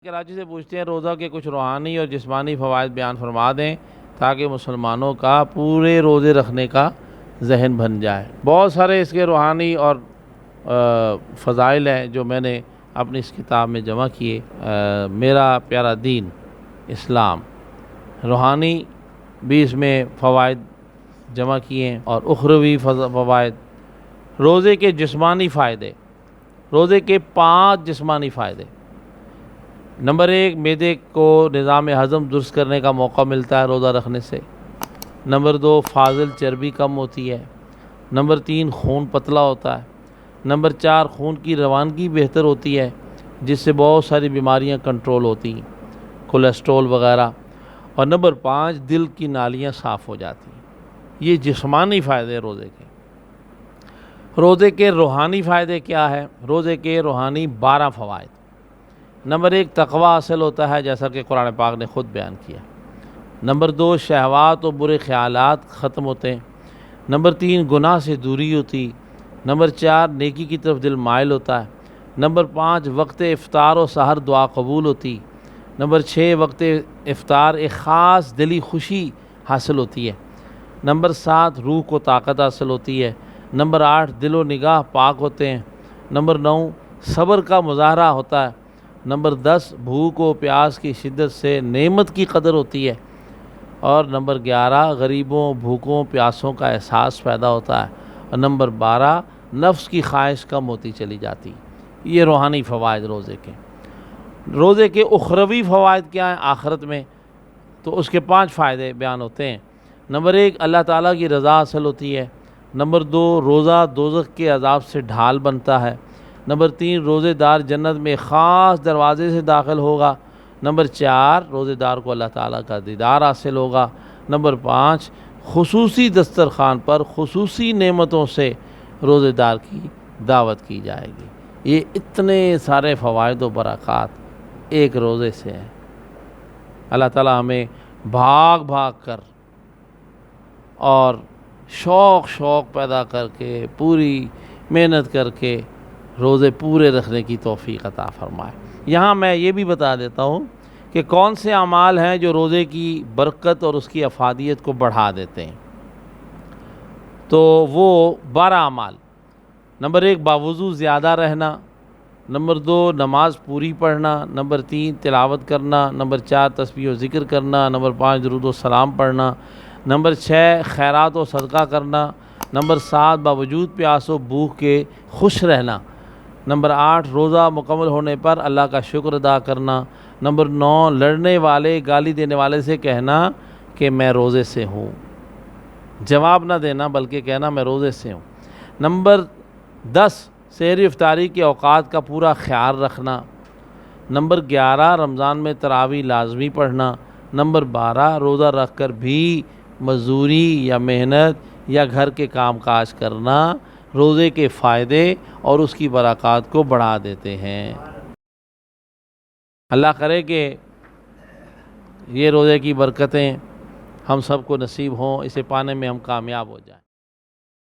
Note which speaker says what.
Speaker 1: کراچی سے پوچھتے ہیں روزہ کے کچھ روحانی اور جسمانی فوائد بیان فرما دیں تاکہ مسلمانوں کا پورے روزے رکھنے کا ذہن بن جائے۔ بہت سارے اس کے روحانی اور فضائل ہیں جو میں نے اپنی اس کتاب میں جمع کیے۔ میرا پیارا دین اسلام، روحانی بھی اس میں فوائد جمع کیے ہیں اور اخروی فوائد۔ روزے کے جسمانی فائدے، روزے کے 5 جسمانی فائدے۔ نمبر 1، معدے کو نظام ہضم درست کرنے کا موقع ملتا ہے روزہ رکھنے سے۔ نمبر 2، فاضل چربی کم ہوتی ہے۔ نمبر 3، خون پتلا ہوتا ہے۔ نمبر 4، خون کی روانگی بہتر ہوتی ہے جس سے بہت ساری بیماریاں کنٹرول ہوتی ہیں، کولیسٹرول وغیرہ۔ اور نمبر 5، دل کی نالیاں صاف ہو جاتی ہیں۔ یہ جسمانی فائدے روزے کے۔ روزے کے روحانی فائدے کیا ہے؟ روزے کے روحانی 12 فوائد۔ نمبر 1، تقوی حاصل ہوتا ہے جیسا کہ قرآن پاک نے خود بیان کیا۔ نمبر 2، شہوات و برے خیالات ختم ہوتے ہیں۔ نمبر 3، گناہ سے دوری ہوتی۔ نمبر 4، نیکی کی طرف دل مائل ہوتا ہے۔ نمبر 5، وقت افطار و سحر دعا قبول ہوتی۔ نمبر 6، وقت افطار ایک خاص دلی خوشی حاصل ہوتی ہے۔ نمبر 7، روح کو طاقت حاصل ہوتی ہے۔ نمبر 8، دل و نگاہ پاک ہوتے ہیں۔ نمبر 9، صبر کا مظاہرہ ہوتا ہے۔ نمبر 10، بھوک و پیاس کی شدت سے نعمت کی قدر ہوتی ہے۔ اور نمبر 11، غریبوں، بھوکوں، پیاسوں کا احساس پیدا ہوتا ہے۔ اور نمبر 12، نفس کی خواہش کم ہوتی چلی جاتی۔ یہ روحانی فوائد روزے کے۔ روزے کے اخروی فوائد کیا ہیں آخرت میں؟ تو اس کے 5 فائدے بیان ہوتے ہیں۔ نمبر 1، اللہ تعالیٰ کی رضا حاصل ہوتی ہے۔ نمبر 2، روزہ دوزخ کے عذاب سے ڈھال بنتا ہے۔ نمبر 3، روزے دار جنت میں خاص دروازے سے داخل ہوگا۔ نمبر 4، روزے دار کو اللہ تعالیٰ کا دیدار حاصل ہوگا۔ نمبر 5، خصوصی دسترخوان پر خصوصی نعمتوں سے روزے دار کی دعوت کی جائے گی۔ یہ اتنے سارے فوائد و برکات ایک روزے سے ہیں۔ اللہ تعالیٰ ہمیں بھاگ بھاگ کر اور شوق پیدا کر کے پوری محنت کر کے روزے پورے رکھنے کی توفیق عطا فرمائے۔ یہاں میں یہ بھی بتا دیتا ہوں کہ کون سے اعمال ہیں جو روزے کی برکت اور اس کی افادیت کو بڑھا دیتے ہیں۔ تو وہ 12 اعمال۔ نمبر 1، باوضو زیادہ رہنا۔ نمبر 2، نماز پوری پڑھنا۔ نمبر 3، تلاوت کرنا۔ نمبر 4، تسبیح و ذکر کرنا۔ نمبر 5، درود و سلام پڑھنا۔ نمبر 6، خیرات و صدقہ کرنا۔ نمبر 7، باوجود پیاس و بھوک کے خوش رہنا۔ نمبر 8، روزہ مکمل ہونے پر اللہ کا شکر ادا کرنا۔ نمبر 9، لڑنے والے، گالی دینے والے سے کہنا کہ میں روزے سے ہوں، جواب نہ دینا بلکہ کہنا میں روزے سے ہوں۔ نمبر 10، سحری افطاری کے اوقات کا پورا خیال رکھنا۔ نمبر 11، رمضان میں تراویح لازمی پڑھنا۔ نمبر 12، روزہ رکھ کر بھی مزدوری یا محنت یا گھر کے کام کاج کرنا روزے کے فائدے اور اس کی برکات کو بڑھا دیتے ہیں۔ اللہ کرے کہ یہ روزے کی برکتیں ہم سب کو نصیب ہوں، اسے پانے میں ہم کامیاب ہو جائیں۔